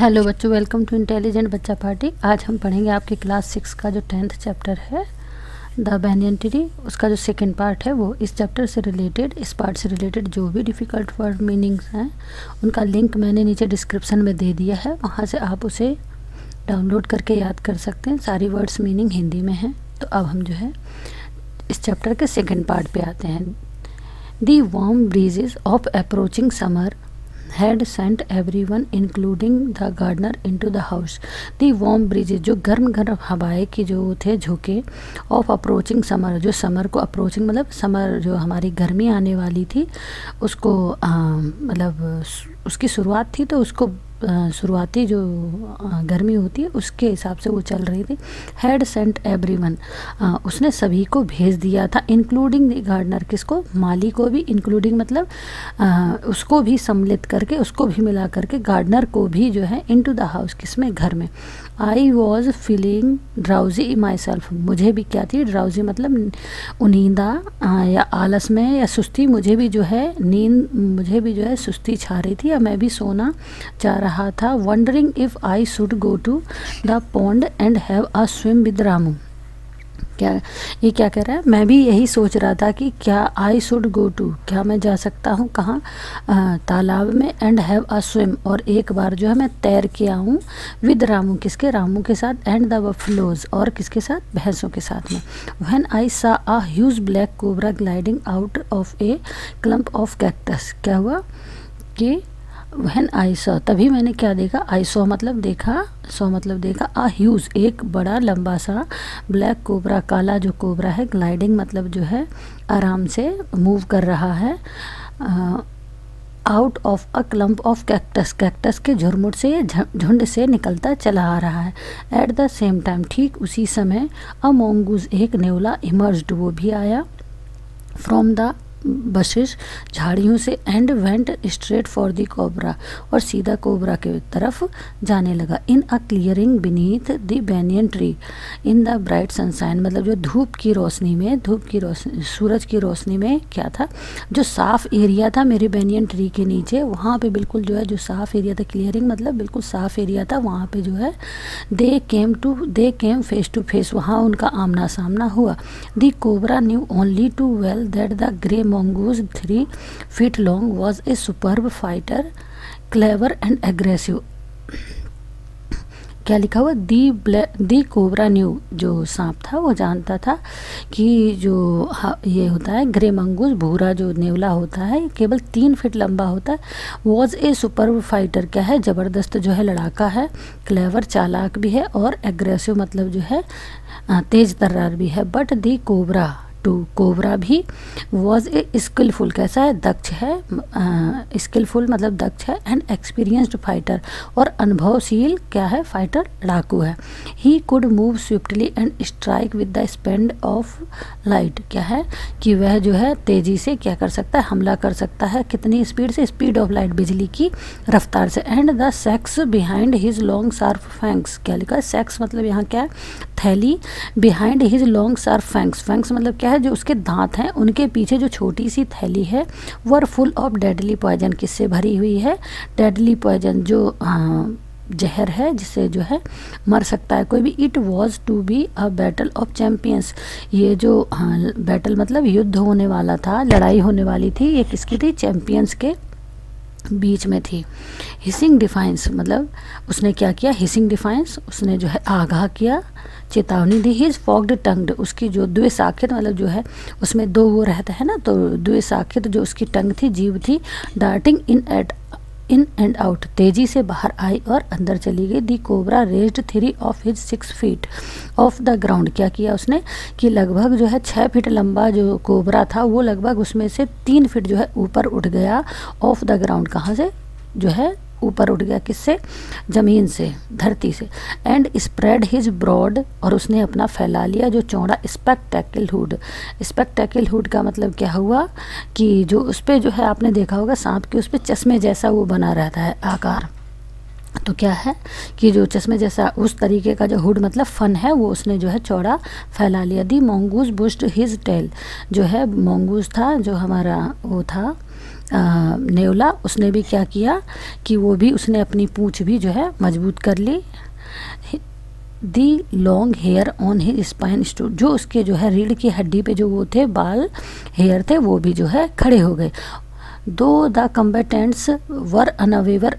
Hello बच्चों, welcome to intelligent बच्चा party. आज हम पढ़ेंगे आपके क्लास 6 का जो 10th चैप्टर है द बैनियन ट्री। उसका जो सेकंड पार्ट है वो इस चैप्टर से रिलेटेड, इस पार्ट से रिलेटेड जो भी डिफ़िकल्ट वर्ड मीनिंग्स हैं उनका लिंक मैंने नीचे डिस्क्रिप्शन में दे दिया है, वहाँ से आप उसे डाउनलोड करके याद कर सकते हैं। सारी वर्ड्स मीनिंग हिंदी में हैं। तो अब हम जो है इस चैप्टर के सेकेंड पार्ट पे आते हैं। The warm breezes of approaching summer had sent everyone including the gardener into the house. The warm breezes, जो गर्म गर्म हवाएं की जो थे झोंके, ऑफ अप्रोचिंग समर, जो समर को अप्रोचिंग मतलब समर जो हमारी गर्मी आने वाली थी उसको मतलब उसकी शुरुआत थी, तो उसको शुरुआती जो गर्मी होती है उसके हिसाब से वो चल रही थी। हैड सेंट एवरीवन, उसने सभी को भेज दिया था, इंक्लूडिंग द गार्डनर, किसको, माली को भी, इंक्लूडिंग मतलब उसको भी सम्मिलित करके, उसको भी मिला करके, गार्डनर को भी जो है इनटू द हाउस, किसमें, घर में। I was feeling drowsy my self, मुझे भी क्या थी, ड्राउजी मतलब उनींदा या आलस में या सुस्ती, मुझे भी जो है नींद, मुझे भी जो है सुस्ती छा रही थी या मैं भी सोना चाह रहा था। Wondering if I should go to the pond and have a swim with Ramu. क्या ये क्या कह रहा है, मैं भी यही सोच रहा था कि क्या आई शुड गो टू, क्या मैं जा सकता हूँ कहाँ, तालाब में, एंड हैव अ स्विम, और एक बार जो है मैं तैर के आऊँ, विद रामू, किसके, रामू के साथ, एंड द बफलोज, और किसके साथ, भैंसों के साथ में। व्हेन आई सा a huge black cobra gliding out of A clump of cactus, क्या हुआ कि व्हेन आई सॉ, तभी मैंने क्या देखा, आई सॉ मतलब देखा, सॉ मतलब देखा, आ ह्यूज एक बड़ा लंबा सा, ब्लैक कोबरा काला जो कोबरा है, ग्लाइडिंग मतलब जो है आराम से मूव कर रहा है, out of a clump of cactus, cactus के झुरमुट से, झुंड से निकलता चला आ रहा है। एट द सेम टाइम, ठीक उसी समय, अ मोंगूज एक नेवला, इमर्ज्ड वो भी आया, फ्रॉम द बशिश झाड़ियों से, and went straight for the cobra, और सीधा कोबरा के तरफ जाने लगा। In a clearing beneath the banyan tree in the bright sunshine, मतलब जो धूप की रोशनी में, धूप की रोशनी, सूरज की रोशनी में क्या था, जो साफ़ एरिया था मेरे बैनियन ट्री के नीचे, वहाँ पे बिल्कुल जो है जो साफ़ एरिया था, क्लियरिंग मतलब बिल्कुल साफ़ एरिया था, वहाँ पे जो है they came face to face, वहाँ उनका आमना सामना हुआ। The cobra knew only too well that the grey mongoose 3 feet long was a superb fighter, clever and aggressive। क्या लिखा हुआ, दी कोबरा न्यू, जो सांप था वो जानता था कि जो ये होता है ग्रे मंगूस, भूरा जो नेवला होता है केवल 3 फीट लंबा होता है। वॉज ए सुपर फाइटर, क्या है, ज़बरदस्त जो है लड़ाका है, क्लेवर चालाक भी है, और एग्रेसिव मतलब जो है तेज तर्रार भी है। But the cobra too, cobra भी, वॉज ए स्किलफुल, कैसा है, दक्ष है, स्किलफुल मतलब दक्ष है, एंड एक्सपीरियंस्ड फाइटर, और अनुभवशील क्या है, फाइटर, लड़ाकू है। He could move swiftly and strike with the speed of light, क्या है कि वह जो है तेज़ी से क्या कर सकता है, हमला कर सकता है, कितनी स्पीड से, स्पीड ऑफ लाइट, बिजली की रफ्तार से। And the sex behind his long sharp fangs, क्या लिखा है, सेक्स मतलब यहाँ क्या है, थैली, behind his long sharp fangs, fangs मतलब क्या है, जो उसके दांत हैं उनके पीछे जो छोटी सी थैली है, were full of deadly poison, किससे भरी हुई है, डेडली पॉइजन, जो जहर है जिससे जो है मर सकता है कोई भी। It was to be a battle of champions, ये जो बैटल मतलब युद्ध होने वाला था, लड़ाई होने वाली थी, ये किसकी थी, चैम्पियंस के बीच में थी। हिसिंग डिफाइंस मतलब उसने क्या किया, हिसिंग डिफाइंस, उसने जो है आगाह किया, चेतावनी दी। हिज फॉग्ड टंग्ड, उसकी जो द्विशाखित मतलब जो है उसमें दो वो रहता है ना, तो द्विशाखित जो उसकी टंग थी, जीभ थी, डार्टिंग इन एंड आउट, तेजी से बाहर आई और अंदर चली गई। The cobra raised 3 of his 6 feet off the ground, क्या किया उसने कि लगभग जो है 6 फीट लंबा जो कोबरा था वो लगभग उसमें से 3 फीट जो है ऊपर उठ गया, ऑफ द ग्राउंड, कहाँ से, जो है ऊपर उठ गया, किससे, ज़मीन से, धरती से। एंड स्प्रेड हिज ब्रॉड, और उसने अपना फैला लिया जो चौड़ा, स्पेक्टेकल हुड, स्पेक्टेकल हुड का मतलब क्या हुआ कि जो उस पर जो है आपने देखा होगा सांप के उस पर चश्मे जैसा वो बना रहता है आकार, तो क्या है कि जो चश्मे जैसा उस तरीके का जो हुड मतलब फन है वो उसने जो है चौड़ा फैला लिया। दी मोंगूज बुश्ड हिज टेल, जो है मोंगूज था जो हमारा वो था नेवला, उसने भी क्या किया कि वो भी उसने अपनी पूंछ भी जो है मजबूत कर ली। The long hair on his spine stood, जो उसके जो है रीढ़ की हड्डी पे जो वो थे बाल हेयर थे वो भी जो है खड़े हो गए। Both the combatants were unaware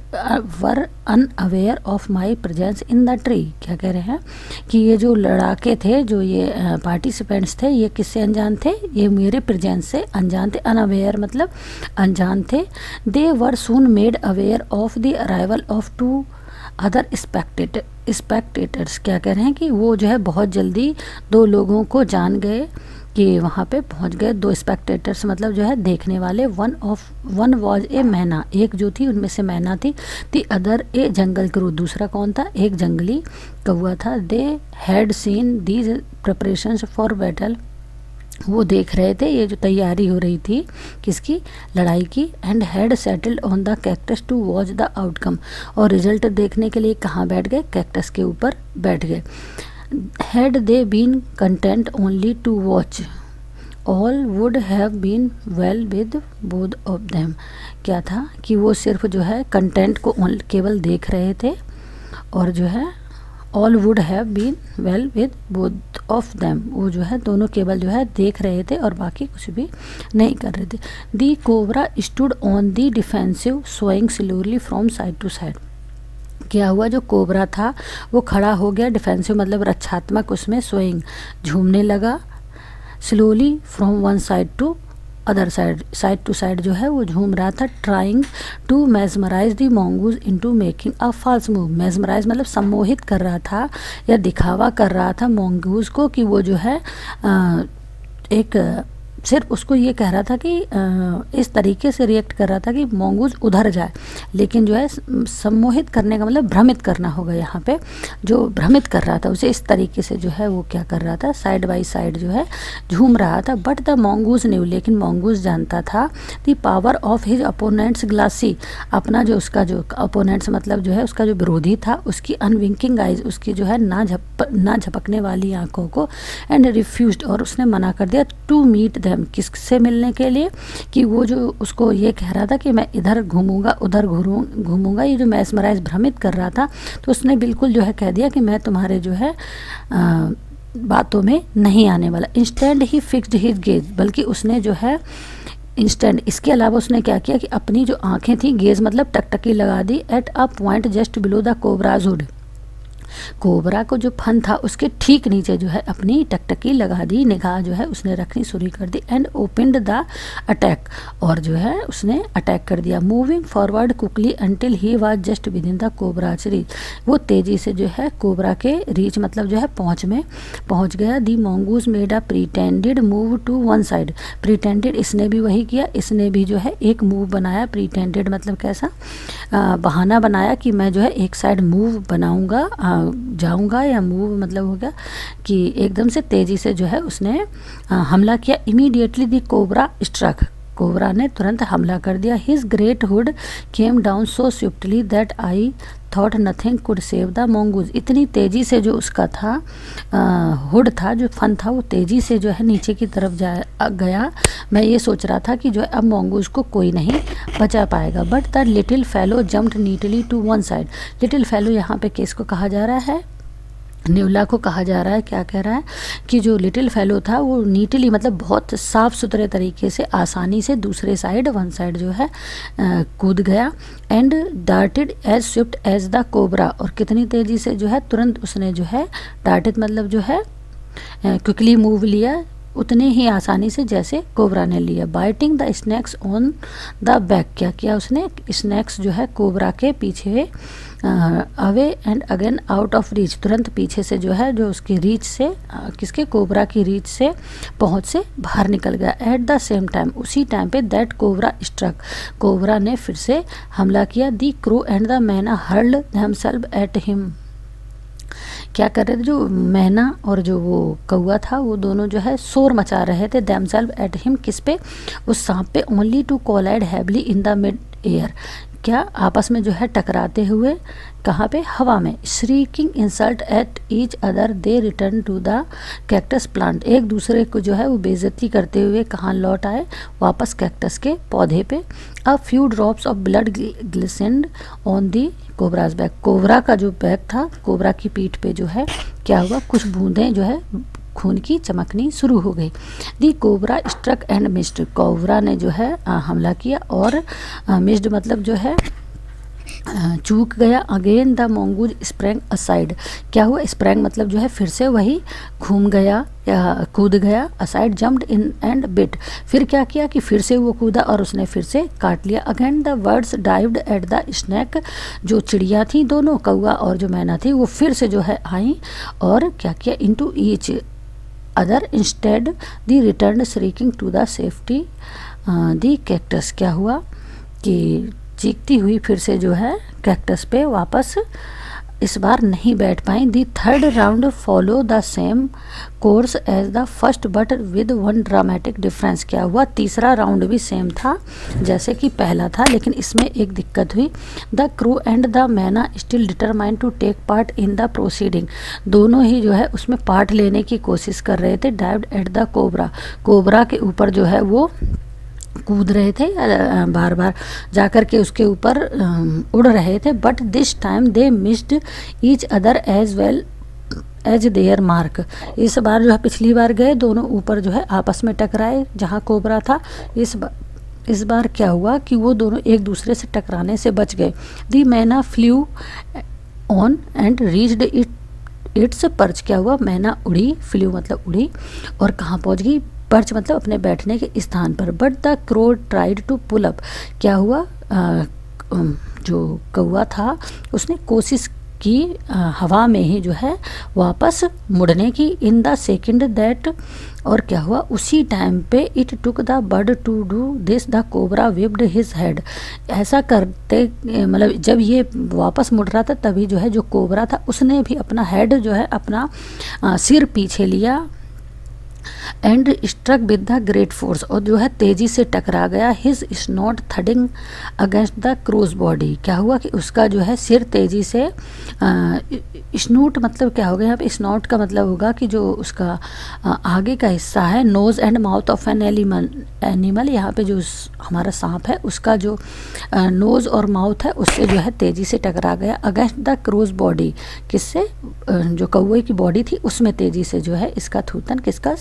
of my presence in the tree, क्या कह रहे हैं कि ये जो लड़ाके थे, जो ये पार्टिसिपेंट्स थे, ये किससे अनजान थे, ये मेरे प्रेजेंस से अनजान थे। अनअवेयर मतलब अनजान थे। They were soon made aware of the arrival of two other spectators, क्या कह रहे हैं कि वो जो है बहुत जल्दी दो लोगों को जान गए कि वहाँ पे पहुँच गए। दो स्पेक्टेटर्स मतलब जो है देखने वाले। वन वॉज ए मैना, एक जो थी उनमें से मैना थी। The other A jungle crew, दूसरा कौन था, एक जंगली कौवा था। They had seen these preparations for battle, वो देख रहे थे ये जो तैयारी हो रही थी किसकी, लड़ाई की। And had settled on the cactus to watch the outcome, और रिजल्ट देखने के लिए कहाँ बैठ गए, कैक्टस के ऊपर बैठ गए। Had they been content only to watch all would have been well with both of them, क्या था कि वो सिर्फ जो है कंटेंट को केवल देख रहे थे, और जो है all would have been well with both of them, वो जो है दोनों केवल जो है देख रहे थे और बाकी कुछ भी नहीं कर रहे थे। The cobra stood on the defensive swing slowly from side to side, क्या हुआ, जो कोबरा था वो खड़ा हो गया, डिफेंसिव मतलब रक्षात्मक, उसमें स्विंग झूमने लगा, slowly from one side to other side to side जो है वो झूम रहा था। Trying to mesmerize the mongoose into making a false move, mesmerize मतलब सम्मोहित कर रहा था या दिखावा कर रहा था मोंगूज को कि वो जो है एक सिर्फ उसको ये कह रहा था कि इस तरीके से रिएक्ट कर रहा था कि मोंगूज उधर जाए, लेकिन जो है सम्मोहित करने का मतलब भ्रमित करना होगा यहाँ पे, जो भ्रमित कर रहा था उसे इस तरीके से जो है वो क्या कर रहा था, साइड बाय साइड जो है झूम रहा था। बट द मोंगूज न्यू, लेकिन मोंगूज जानता था the power of his opponents glassy, अपना जो उसका जो अपोनेंट्स मतलब जो है उसका जो विरोधी था उसकी अनविंकिंग आइज, उसकी जो है ना झपकने वाली आंखों को। एंड रिफ्यूज्ड, और उसने मना कर दिया, टू मीट देम, किससे मिलने के लिए, कि वो जो उसको ये कह रहा था कि मैं इधर घूमूंगा उधर घूमूंगा, ये जो मैस्मराइज भ्रमित कर रहा था, तो उसने बिल्कुल जो है कह दिया कि मैं तुम्हारे जो है बातों में नहीं आने वाला। इंस्टेंट ही फिक्स्ड हिज गेज, बल्कि उसने जो है इंस्टेंट, इसके अलावा उसने क्या किया कि अपनी जो आंखें थी, गेज मतलब टकटकी लगा दी, at a point just below the cobra's hood, cobra को जो फन था उसके ठीक नीचे जो है अपनी टकटकी लगा दी, निगाह जो है उसने रखनी शुरू कर दी। एंड ओपनड द अटैक, और जो है उसने अटैक कर दिया। Moving forward quickly until he was just with in the cobras reach, वो तेजी से जो है कोबरा के रीच मतलब जो है पहुँच में पहुँच गया। The mongoose made a pretended move to one side, pretended इसने भी वही किया, इसने भी जो है एक मूव बनाया। प्रीटेंडेड मतलब कैसा, बहाना बनाया कि मैं जो है एक साइड मूव बनाऊंगा, जाऊंगा, या मूव मतलब हो गया कि एकदम से तेजी से जो है उसने हमला किया। इमीडिएटली दी कोबरा स्ट्रक, कोबरा ने तुरंत हमला कर दिया। His great hood came down so swiftly that I thought nothing could save the mongoose, इतनी तेज़ी से जो उसका था हुड था, जो फन था, वो तेज़ी से जो है नीचे की तरफ गया। मैं ये सोच रहा था कि जो है अब मोंगूज को कोई नहीं बचा पाएगा। But the little fellow jumped neatly to one side, little fellow यहाँ पे किसको कहा जा रहा है, नेवला को कहा जा रहा है। क्या कह रहा है कि जो लिटिल फेलो था वो नीटली मतलब बहुत साफ़ सुथरे तरीके से आसानी से दूसरे साइड वन साइड जो है कूद गया। And darted as swift as the cobra, और कितनी तेज़ी से जो है तुरंत उसने जो है डार्टेड मतलब जो है क्विकली मूव लिया, उतने ही आसानी से जैसे कोबरा ने लिया। Biting the snacks on the back, क्या किया उसने, स्नैक्स जो है कोबरा के पीछे away and again out of reach, तुरंत पीछे से जो है जो उसकी रीच से किसके, कोबरा की रीच से पहुंच से बाहर निकल गया। एट द सेम टाइम, उसी टाइम पे दैट कोबरा स्ट्रक, कोबरा ने फिर से हमला किया। दी क्रू एंड द मैना हर्ल्ड देमसेल्व एट हिम, क्या कर रहे थे, जो मैना और जो वो कौआ था वो दोनों जो है शोर मचा रहे थे। देमसेल्व एट हिम, किस पे, उस सांप पे। Only to collide heavily in the air, क्या आपस में जो है टकराते हुए, कहाँ पे, हवा में। Shrieking insult at each other they return to the cactus plant, एक दूसरे को जो है वो बेइज्जती करते हुए कहाँ लौट आए, वापस कैक्टस के पौधे पे। A few drops of blood glistened on the cobra's back, cobra का जो बैक था, कोबरा की पीठ पे जो है क्या हुआ, कुछ बूंदें जो है खून की चमकनी शुरू हो गई। The cobra struck and missed, cobra ने जो है हमला किया और मिस्ड मतलब जो है चूक गया। Again the mongoose sprang aside, क्या हुआ, स्प्रैंग मतलब जो है फिर से वही घूम गया या कूद गया। Aside jumped in and bit, फिर क्या किया कि फिर से वो कूदा और उसने फिर से काट लिया। Again the birds dived at the snake, जो चिड़िया थी दोनों, कौआ और जो मैना थी, वो फिर से जो है आई और क्या किया, into each other instead the return shrieking to the safety the cactus, क्या हुआ कि चीखती हुई फिर से जो है कैक्टस पे वापस इस बार नहीं बैठ पाई। The third round follow the same course as the first but with one dramatic difference, क्या हुआ, तीसरा राउंड भी सेम था जैसे कि पहला था, लेकिन इसमें एक दिक्कत हुई। The crow and the myna still determined to take part in the proceeding, दोनों ही जो है उसमें पार्ट लेने की कोशिश कर रहे थे। Dived at the cobra, cobra के ऊपर जो है वो कूद रहे थे, बार बार जाकर के उसके ऊपर उड़ रहे थे। But this time they missed each other as well as their mark, इस बार जो है पिछली बार गए दोनों ऊपर जो है आपस में टकराए जहाँ कोबरा था, इस बार क्या हुआ कि वो दोनों एक दूसरे से टकराने से बच गए। दी मैना flu on and reached it's perch, क्या हुआ, मैना उड़ी, फ्लू मतलब उड़ी और कहाँ पहुँच गई, पर्च मतलब अपने बैठने के स्थान पर। But the crow tried to pull up, क्या हुआ, जो कौआ था उसने कोशिश की हवा में ही जो है वापस मुड़ने की। इन द सेकेंड दैट, और क्या हुआ, उसी टाइम पे it took the bird to do this the cobra whipped his head, ऐसा करते मतलब जब ये वापस मुड़ रहा था तभी जो है जो कोबरा था उसने भी अपना हेड जो है अपना सिर पीछे लिया and struck with the great force, और जो है तेजी से टकरा गया। His snout thudding against the cruise body, क्या हुआ कि उसका जो है सिर तेजी से, स्नूट मतलब क्या होगा यहाँ पे, स्नॉट का मतलब होगा कि जो उसका आगे का हिस्सा है, nose and mouth of an animal, यहाँ पे जो हमारा सांप है उसका जो नोज और माउथ है उससे जो है तेजी से टकरा गया। अगेंस्ट द क्रूज बॉडी, किससे, जो कौवे की बॉडी थी उसमें तेजी से जो है इसका थूथन किसका,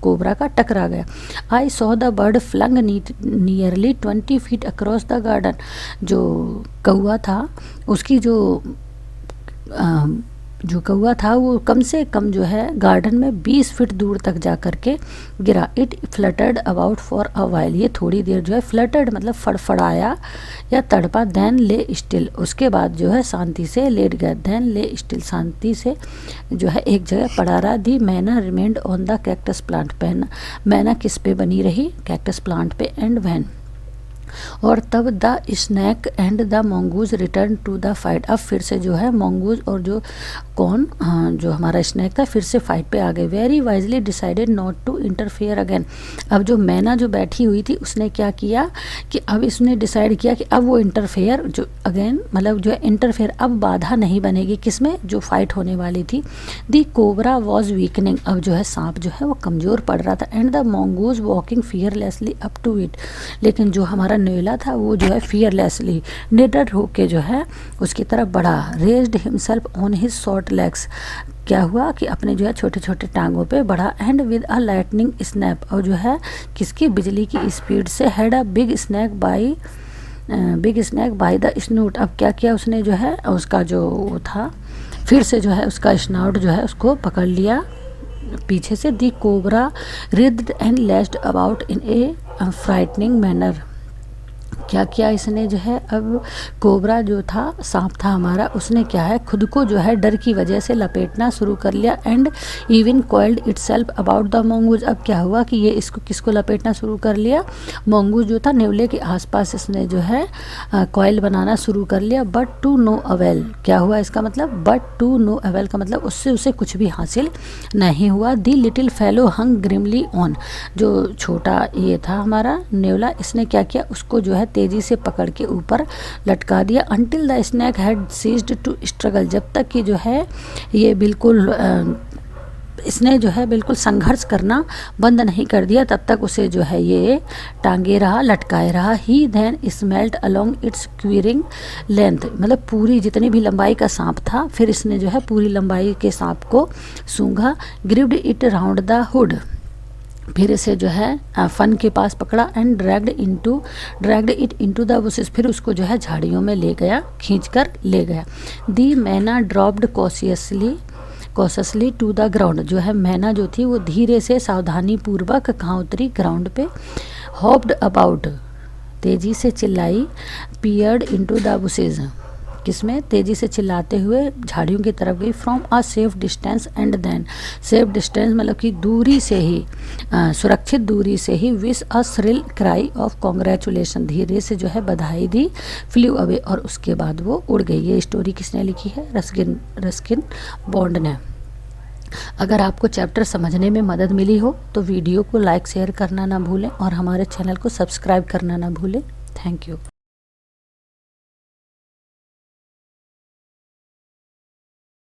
कोबरा का टकरा गया। I saw the bird flung nearly 20 feet across the garden, जो कौआ था उसकी जो कौआ था वो कम से कम जो है गार्डन में 20 फीट दूर तक जा कर के गिरा। It fluttered about for a while, ये थोड़ी देर जो है, फ्लटर्ड मतलब फड़फड़ाया या तड़पा। देन ले स्टिल, उसके बाद जो है शांति से लेट गया। देन ले स्टिल, शांति से जो है एक जगह पड़ा रहा। The myna remained on the cactus plant, मैना किस पे बनी रही, कैक्टस प्लांट पे। एंड वैन, और तब the snake and the mongoose return to the fight, अब फिर से जो है मोंगूज और जो कौन, जो हमारा स्नैक था फिर से फाइट पे आ गए। Very wisely decided not to interfere again, अब जो मैना जो बैठी हुई थी उसने क्या किया कि अब इसने डिसाइड किया कि अब वो इंटरफेयर जो अगेन मतलब जो है इंटरफेयर, अब बाधा नहीं बनेगी किसमें, जो फाइट होने वाली थी। दी कोबरा वॉज वीकनिंग, अब जो है सांप जो है वो कमज़ोर पड़ रहा था। And the mongoose walking fearlessly up to it, लेकिन जो हमारा न्योला था वो जो है फियरलेसली निडर होके जो है उसकी तरफ बढ़ा। Raised himself on his short legs, क्या हुआ कि अपने जो है छोटे छोटे टांगों पे बढ़ा। And with a lightning snap, और जो है किसकी, बिजली की स्पीड से, had a big snack by the snoot, अब क्या किया उसने जो है उसका जो वो था फिर से जो है उसका स्नॉट जो है उसको पकड़ लिया पीछे से। The cobra writhed and lashed about in a frightening manner, क्या किया इसने जो है, अब कोबरा जो था सांप था हमारा, उसने क्या है खुद को जो है डर की वजह से लपेटना शुरू कर लिया। And even coiled itself about the mongoose, अब क्या हुआ कि ये इसको किसको लपेटना शुरू कर लिया, मोंगूज जो था नेवले के आसपास इसने जो है कॉइल बनाना शुरू कर लिया। बट टू नो अवेल, क्या हुआ इसका मतलब, बट टू नो अवेल का मतलब उससे उसे कुछ भी हासिल नहीं हुआ। दी little fellow hung grimly on, जो छोटा ये था हमारा नेवला, इसने क्या किया उसको जो है तेजी से पकड़ के ऊपर लटका दिया। Until the snake had ceased to struggle, जब तक कि जो है ये बिल्कुल इसने जो है बिल्कुल संघर्ष करना बंद नहीं कर दिया, तब तक उसे जो है ये टांगे रहा, लटकाए रहा। He then smelt along its quivering length, मतलब पूरी जितनी भी लंबाई का सांप था, फिर इसने जो है पूरी लंबाई के सांप को सूंघा। Gripped it round the hood, फिर इसे जो है फन के पास पकड़ा। And dragged it into the bushes, फिर उसको जो है झाड़ियों में ले गया, खींच कर ले गया। The myna dropped cautiously to the ground, जो है मैना जो थी वो धीरे से सावधानी पूर्वक कहाँ उतरी, ग्राउंड पे। हॉप्ड अबाउट, तेजी से चिल्लाई। पियर्ड इनटू द बुशेस, किसमें, तेजी से चिल्लाते हुए झाड़ियों की तरफ गई। From a safe distance and then, safe distance मतलब कि दूरी से ही, सुरक्षित दूरी से ही। With a shrill cry of congratulation, धीरे से जो है बधाई दी। फ्लू अवे, और उसके बाद वो उड़ गई। ये स्टोरी किसने लिखी है, रस्किन बॉन्ड ने। अगर आपको चैप्टर समझने में मदद मिली हो तो वीडियो को लाइक शेयर करना ना भूलें और हमारे चैनल को सब्सक्राइब करना ना भूलें। Thank you.